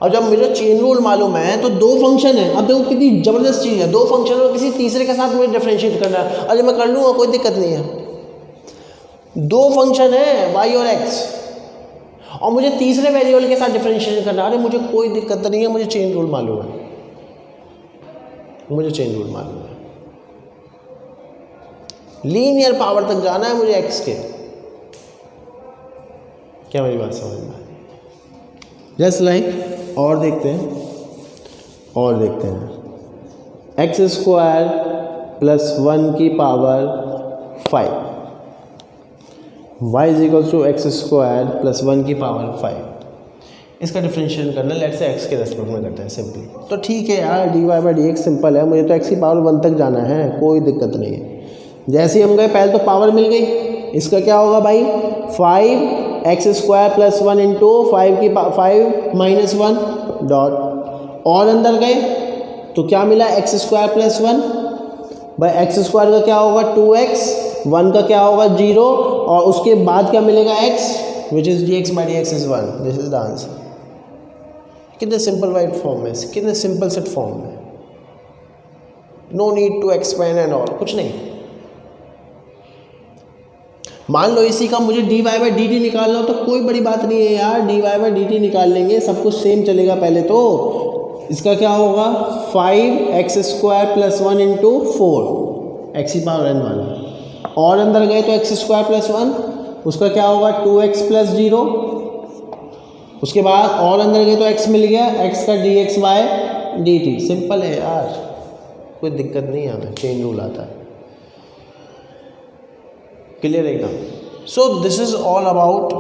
और जब मुझे चेन रूल मालूम है तो दो फंक्शन है। अब देखो कितनी ज़बरदस्त चीज़ है, दो फंक्शन और किसी तीसरे के साथ मुझे डिफरेंशिएट करना है। अरे मैं कर लूँगा, कोई दिक्कत नहीं है। दो फंक्शन है y और x, और मुझे तीसरे वेरिएबल के साथ डिफरेंशिएट करना है। अरे मुझे कोई दिक्कत नहीं है, मुझे चेन रूल मालूम है, मुझे चेन रूल मालूम है। लीनियर पावर तक जाना है मुझे x के। क्या मेरी बात समझ में? जस्ट लाइक और देखते हैं एक्स स्क्वायर प्लस 1 की power 5 y is equal to x square plus 1 की पावर 5। इसका डिफरेंशिएशन करना, लेट्स से x के रेस्पेक्ट में करते हैं सिंपली। तो ठीक है यार, dy by d x simple है, मुझे तो x की पावर 1 तक जाना है, कोई दिक्कत नहीं है। जैसे ही हम गए पहले तो पावर मिल गई, इसका क्या होगा भाई 5 x square plus 1 into 5 minus 1 dot, और अंदर गए तो क्या मिला एक्स स्क्वायर प्लस 1 भाई, एक्स स्क्वायर का क्या होगा 2x, 1 का क्या होगा 0, और उसके बाद क्या मिलेगा x which is dx by d x is 1। This is the answer. कितने सिंपल वाइट फॉर्म में, कितने सिंपल सेट फॉर्म में, no need to explain and all, कुछ नहीं। मान लो इसी का मुझे dy बाई डी टी निकालना हो तो कोई बड़ी बात नहीं है यार, dy बाई डी टी निकाल लेंगे, सब कुछ सेम चलेगा। पहले तो इसका क्या होगा 5 x square plus 1 into 4 x की पावर n वाला, और अंदर गए तो एक्स स्क्वायर प्लस 1, उसका क्या होगा 2x प्लस 0, उसके बाद और अंदर गए तो x मिल गया, x का dx बाय dt। सिंपल है यार, कोई दिक्कत नहीं है, हमें चेन रूल आता है। क्लियर एकदम। So this is all about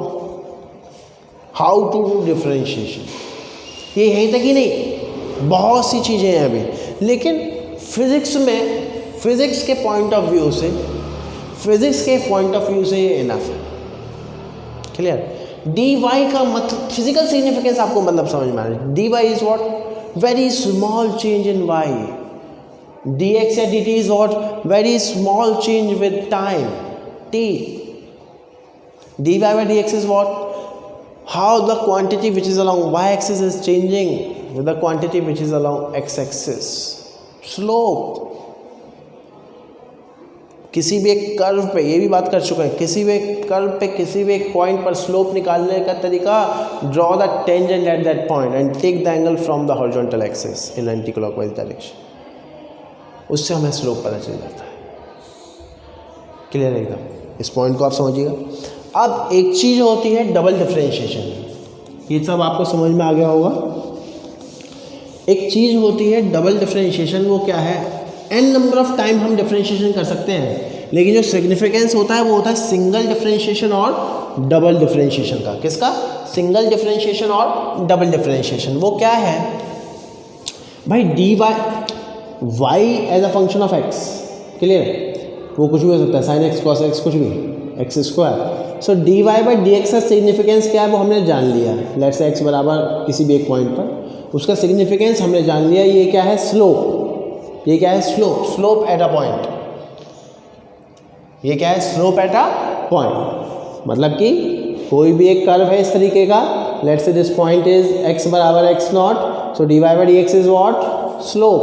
how to do differentiation. ये यहीं तक ही नहीं, बहुत सी चीज़ें हैं अभी, लेकिन फिज़िक्स में, फिज़िक्स के पॉइंट ऑफ व्यू से, ये इनफ है। क्लियर। डी वाई का मतलब फिजिकल सिग्निफिकेंस आपको मतलब समझ में आ रहा है। D y is what, very small change in y. D x या d t is what, very small change with time t। dy by dx is what, how the quantity which is along y axis is changing with the quantity which is along x axis। slope, किसी भी एक curve पे, ये भी बात कर चुके हैं, किसी भी एक कर्व पे किसी भी एक पॉइंट पर स्लोप निकालने का तरीका, draw the tangent at that point and take the angle from the horizontal axis in anti clockwise direction, उससे हमें स्लोप पता चल जाता है। क्लियर एकदम, इस पॉइंट को आप समझिएगा। अब एक चीज़ होती है डबल डिफरेंशिएशन, ये सब आपको समझ में आ गया होगा। एक चीज़ होती है डबल डिफरेंशिएशन, वो क्या है, n नंबर ऑफ टाइम हम डिफरेंशिएशन कर सकते हैं, लेकिन जो सिग्निफिकेंस होता है वो होता है सिंगल डिफरेंशिएशन और डबल डिफरेंशिएशन का। किसका, सिंगल डिफरेंशिएशन और डबल डिफरेंशिएशन। वो क्या है भाई, d y as a function of x. Clear, वो कुछ भी हो सकता है, साइन एक्स कॉस एक्स, कुछ भी, x square. So d y by d x का सिग्निफिकेंस क्या है वो हमने जान लिया। लेट्स से एक्स बराबर किसी भी एक पॉइंट पर, उसका सिग्निफिकेंस हमने जान लिया। ये क्या है, स्लोप। ये क्या है, slope, slope eight a point. ये क्या है, स्लोप एट अ पॉइंट, मतलब कि कोई भी एक कर्व है इस तरीके का, let's say this point is x बराबर x naught, so d y by d x is what, slope.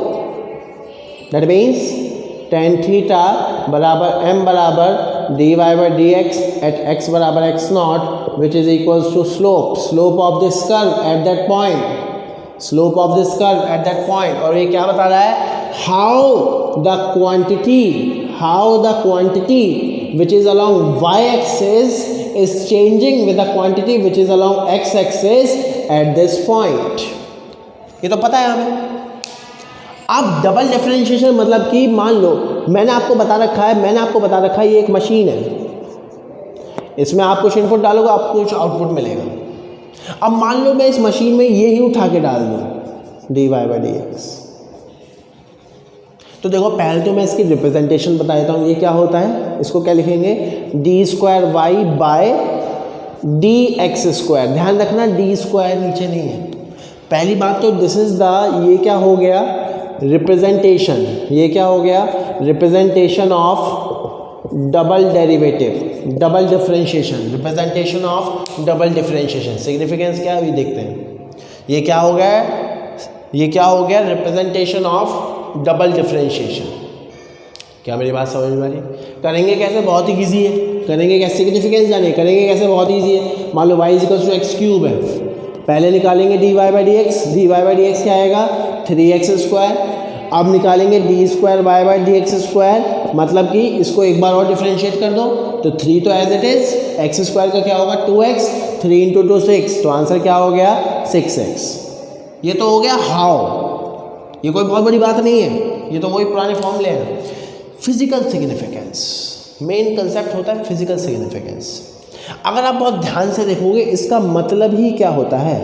That means tan theta बराबर m बराबर d y by d x at x बराबर x naught which is equals to slope, slope of this curve at that point, slope of this curve at that point. और ये क्या बता रहा है, how the quantity which is along y axis is changing with the quantity which is along x axis at this point. ये तो पता है हमें। अब डबल डिफरेंशिएशन मतलब कि मान लो मैंने आपको बता रखा है ये एक मशीन है, इसमें आप कुछ इनपुट डालोगे आपको कुछ आउटपुट मिलेगा। अब मान लो मैं इस मशीन में ये ही उठा के डाल दूँ d y by d x, तो देखो पहले तो मैं इसकी रिप्रेजेंटेशन बता देता हूँ। ये क्या होता है, इसको क्या लिखेंगे, d square y by d x square. ध्यान रखना डी स्क्वायर नीचे नहीं है। पहली बात तो दिस इज द, ये क्या हो गया, रिप्रेजेंटेशन। ये क्या हो गया, representation of double derivative, double differentiation, representation of double differentiation. Significance क्या है अभी देखते हैं। ये क्या हो गया, ये क्या हो गया, रिप्रेजेंटेशन ऑफ डबल डिफरेंशिएशन। क्या मेरी बात समझ में आ रही? करेंगे कैसे, बहुत ही ईजी है। करेंगे कैसे, सिग्निफिकेंस जाने, करेंगे कैसे, बहुत ईजी है। मान लो y equals to x cube है, पहले निकालेंगे d y by d x. D y by d x क्या आएगा, 3x स्क्वायर। अब निकालेंगे d square y by d x square, मतलब कि इसको एक बार और डिफ्रेंशिएट कर दो तो 3 तो as it is, x square का क्या होगा 2x, 3 इंटू 2 6, तो आंसर क्या हो गया 6x। ये तो हो गया हाउ, ये कोई बहुत बड़ी बात नहीं है, ये तो वही पुराने फॉर्मूले हैं। फिजिकल सिग्निफिकेंस, मेन कंसेप्ट होता है फिजिकल सिग्निफिकेंस। अगर आप बहुत ध्यान से देखोगे इसका मतलब ही क्या होता है,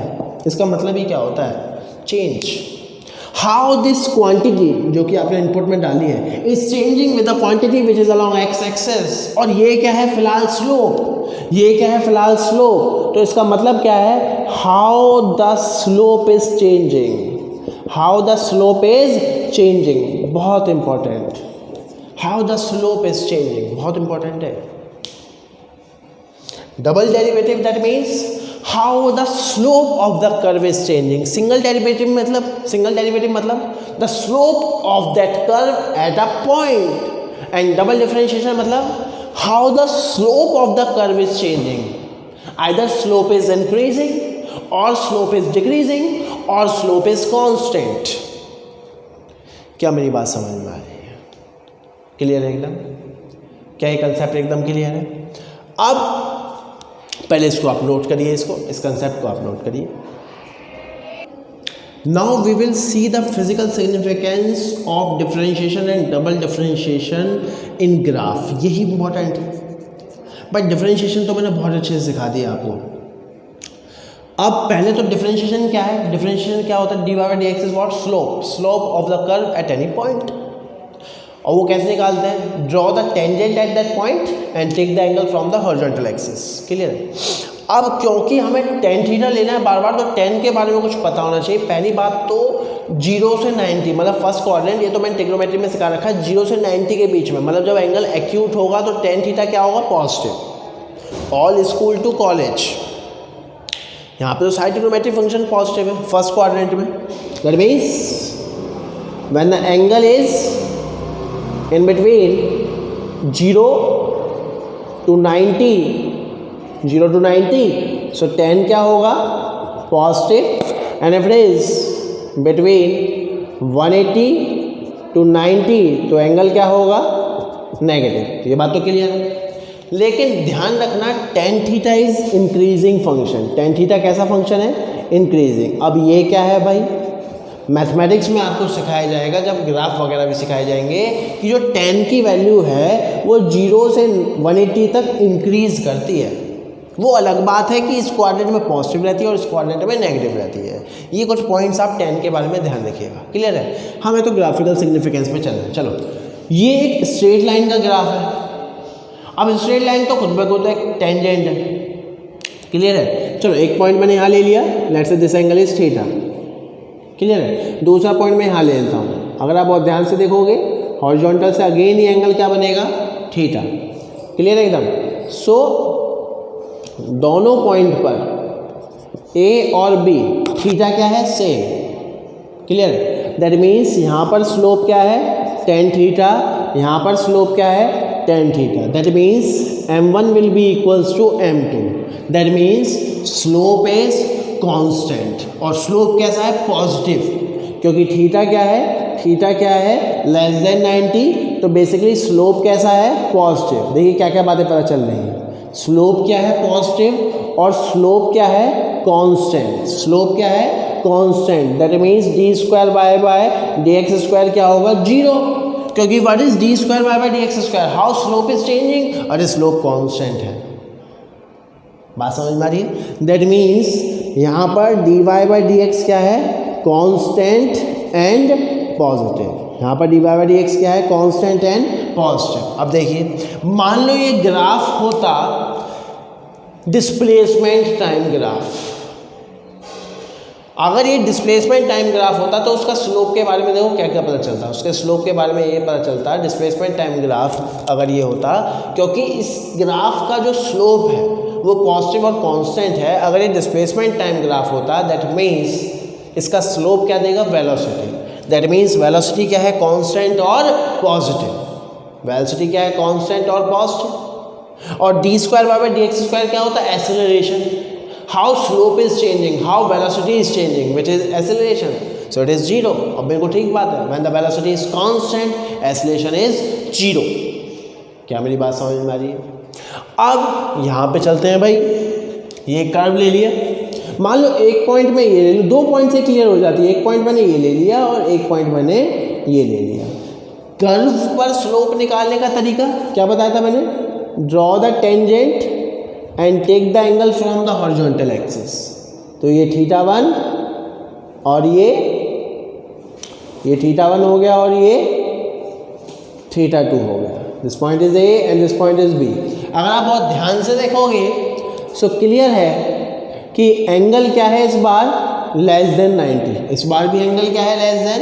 इसका मतलब ही क्या होता है, चेंज। हाउ दिस क्वांटिटी जो कि आपने इनपुट में डाली है is changing with the quantity which is along x axis. और ये क्या है फिलहाल स्लोप, ये क्या है फिलहाल स्लोप। तो इसका मतलब क्या है, how the slope is changing, how the slope is changing, बहुत important. How the slope is changing बहुत इंपॉर्टेंट है। Double derivative that means how the slope of the curve is changing. Single derivative मतलब, single derivative मतलब the slope of that curve at a point. And double differentiation मतलब how the slope of the curve is changing. Either slope is increasing और slope is decreasing और slope is constant. क्या मेरी बात समझ में आ रही है? क्लियर है एकदम? क्या ये कंसेप्ट एकदम क्लियर है? अब पहले इसको आप नोट करिए, इसको, इस कंसेप्ट को आप नोट करिए। Now we will see the physical significance of differentiation and double differentiation in graph. यही इंपॉर्टेंट है, बट डिफरेंशिएशन तो मैंने बहुत अच्छे से सिखा दिया आपको। अब पहले तो डिफरेंशिएशन क्या है, डिफरेंशिएशन क्या होता है, d y by d x is what, slope, slope of the curve at any point. और वो कैसे निकालते हैं, draw the tangent at that point and take the angle from the horizontal axis. Clear है? अब क्योंकि हमें टेन थीटा लेना है बार बार, तो टेन के बारे में कुछ पता होना चाहिए। पहली बात तो 0 से 90 मतलब फर्स्ट क्वाड्रेंट, ये तो मैंने ट्रिग्नोमेट्री में सिखा रखा है, 0 से 90 के बीच में, मतलब जब एंगल एक्यूट होगा तो टेन थीटा क्या होगा, positive. All school to college, यहाँ पे तो साइड ट्रिग्नोमेट्री फंक्शन पॉजिटिव है फर्स्ट क्वाड्रेंट में। That means when the angle is in between 0 to 90, 0 to 90, so 10 क्या होगा, positive. And if it is between 180 to 90 तो एंगल क्या होगा, नेगेटिव। ये बात तो क्लियर है। लेकिन ध्यान रखना tan theta is increasing function. Tan theta कैसा फंक्शन है, इंक्रीजिंग। अब ये क्या है भाई, मैथमेटिक्स में आपको सिखाया जाएगा, जब ग्राफ वगैरह भी सिखाए जाएंगे, कि जो 10 की वैल्यू है वो 0 से 180 तक इंक्रीज करती है। वो अलग बात है कि इस क्वाड्रेंट में पॉजिटिव रहती है और इस क्वाड्रेंट में नेगेटिव रहती है। ये कुछ पॉइंट्स आप 10 के बारे में ध्यान रखिएगा। क्लियर है? हमें तो ग्राफिकल सिग्निफिकेंस पे चलना है। चलो, ये एक स्ट्रेट लाइन का ग्राफ है। अब स्ट्रेट लाइन तो खुद ब खुद एक टेंजेंट है। क्लियर है? चलो, एक पॉइंट मैंने यहाँ ले लिया, let's say this angle is theta. Clear है? दूसरा पॉइंट मैं यहाँ ले लेता हूँ। अगर आप बहुत ध्यान से देखोगे, हॉरिजॉन्टल से अगेन ये एंगल क्या बनेगा, थीटा। क्लियर है एकदम? सो दोनों पॉइंट पर ए और बी थीटा क्या है, सेम। क्लियर? दैट मीन्स यहाँ पर स्लोप क्या है, टेन थीटा, यहाँ पर स्लोप क्या है, tan theta. That means m1 will be equals to m2। That means slope is constant. और स्लोप कैसा है, पॉजिटिव, क्योंकि थीटा क्या है, थीटा क्या है, लेस देन 90, तो बेसिकली स्लोप कैसा है, पॉजिटिव। देखिए क्या क्या बातें पता चल रही हैं। स्लोप क्या है, पॉजिटिव, और स्लोप क्या है, कांस्टेंट। स्लोप क्या है, constant. That means d square by by d x square क्या होगा, 0, क्योंकि what is d square by by d x square, how slope is changing, और स्लोप कांस्टेंट है। बात समझ में आ रही है? दैट मीन्स यहाँ पर d y by d x क्या है, कांस्टेंट एंड पॉजिटिव। यहाँ पर d y by d x क्या है, कांस्टेंट एंड पॉजिटिव। अब देखिए, मान लो ये ग्राफ होता डिस्प्लेसमेंट टाइम ग्राफ। अगर ये डिस्प्लेसमेंट टाइम ग्राफ होता तो उसका स्लोप के बारे में देखो क्या क्या पता चलता है। उसके स्लोप के बारे में ये पता चलता है डिस्प्लेसमेंट टाइम ग्राफ अगर ये होता, क्योंकि इस ग्राफ का जो स्लोप है वो पॉजिटिव और कांस्टेंट है। अगर ये डिस्प्लेसमेंट टाइम ग्राफ होता दैट मीन्स इसका स्लोप क्या देगा, वेलोसिटी। दैट मीन्स वेलोसिटी क्या है, कांस्टेंट और पॉजिटिव। वेलोसिटी क्या है, कांस्टेंट और पॉजिटिव। और D square bye d x square क्या होता है, acceleration. How slope is changing, how velocity is changing, which is acceleration, so it is zero. अब बिल्कुल ठीक बात है, when the velocity is constant acceleration is zero. क्या मेरी बात समझ में आ रही है? अब यहाँ पे चलते हैं भाई, ये कर्व ले लिया, मान लो एक पॉइंट में ये ले लो, 2 पॉइंट से क्लियर हो जाती है। एक पॉइंट मैंने ये ले लिया और एक पॉइंट मैंने ये ले लिया। कर्व पर स्लोप निकालने का तरीका क्या बताया था मैंने, draw the tangent and take the angle from the horizontal axis. तो ये θ1 और ये θ1 हो गया और ये θ2 हो गया। This point is A and this point is B. अगर आप बहुत ध्यान से देखोगे सो क्लियर है कि एंगल क्या है इस बार, लेस देन 90। इस बार भी एंगल क्या है, लेस देन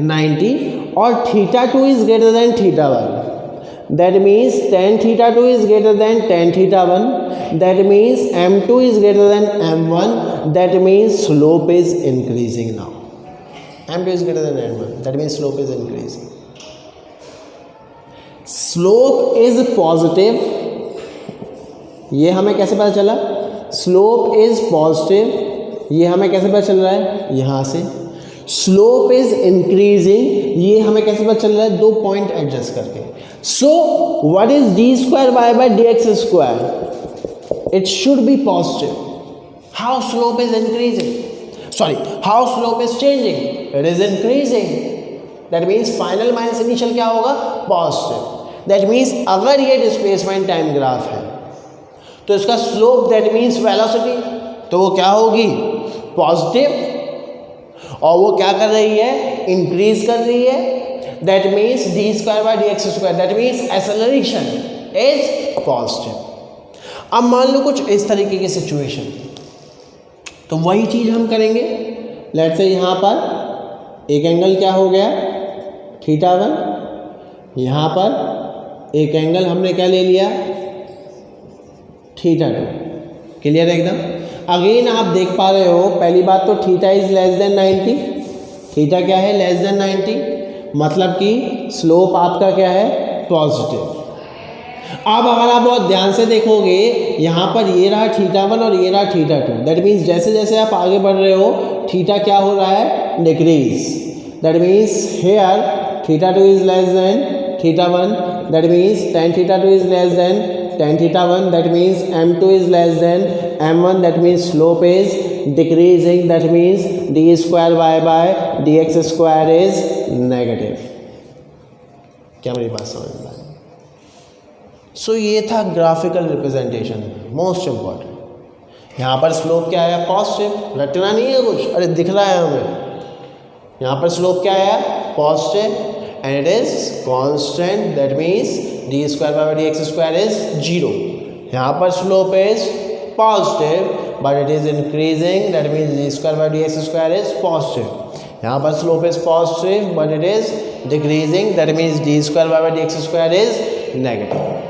90। और θ2 is greater than θ1। That means tan θ2 is greater than tan θ1. That means m2 is greater than m1. That means slope is increasing now. m2 is greater than m1. That means slope is increasing. Slope is positive. ये हमें कैसे पता चला, slope is positive. ये हमें कैसे पता चल रहा है, यहाँ से। स्लोप इज इंक्रीजिंग, ये हमें कैसे पता चल रहा है, 2 पॉइंट एडजस्ट करके। So what is d square y by d x square, it should be positive. How slope is increasing, sorry how slope is changing, it is increasing. That means final minus initial क्या होगा, positive. That means अगर ये displacement time graph है तो इसका slope that means velocity, तो वो क्या होगी, पॉजिटिव। और वो क्या कर रही है, इंक्रीज कर रही है। That means d square bye d x square, that means acceleration is positive. अब मान लो कुछ इस तरीके की सिचुएशन, तो वही चीज हम करेंगे। लेट्स से यहाँ पर एक एंगल क्या हो गया, θ1। यहाँ पर एक एंगल हमने क्या ले लिया, θ2। क्लियर है एकदम। अगेन आप देख पा रहे हो, पहली बात तो θ इज लेस देन 90। θ क्या है, लेस देन 90, मतलब कि स्लोप आपका क्या है, पॉजिटिव। अब अगर आप बहुत ध्यान से देखोगे, यहाँ पर ये रहा θ1 और ये रहा θ2। दैट मीन्स जैसे जैसे आप आगे बढ़ रहे हो θ क्या हो रहा है, decrease. That means here θ2 is less than θ1। That means tan θ2 is less than tan θ1। That means m2 is less than m1. That means slope is decreasing. That means d square y by dx square is negative. क्या मेरी बात समझ में आई? सो ये था graphical representation, most important. यहाँ पर slope क्या है, पॉजिटिव। रटना नहीं है कुछ, अरे दिख रहा है हमें। यहाँ पर स्लोप क्या है, positive, and it is constant. That means d square bye d x square is 0। यहाँ पर slope is positive but it is increasing, that means d square bye d x square is positive. यहाँ पर slope is positive but it is decreasing, that means d square bye d x square is negative.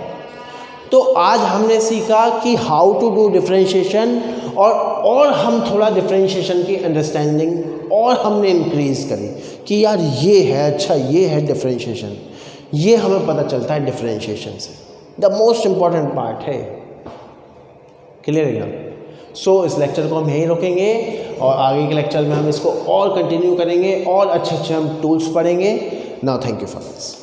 तो आज हमने सीखा कि how to do differentiation, और हम थोड़ा डिफरेंशिएशन की अंडरस्टैंडिंग और हमने इंक्रीज करी कि यार ये है, अच्छा ये है डिफरेंशिएशन। ये हमें पता चलता है डिफरेंशिएशन से, द मोस्ट इम्पॉर्टेंट पार्ट है। क्लियर है क्या? सो इस लेक्चर को हम यहीं रोकेंगे और आगे के लेक्चर में हम इसको और कंटिन्यू करेंगे और अच्छे अच्छे हम टूल्स पढ़ेंगे। Now thank you for this.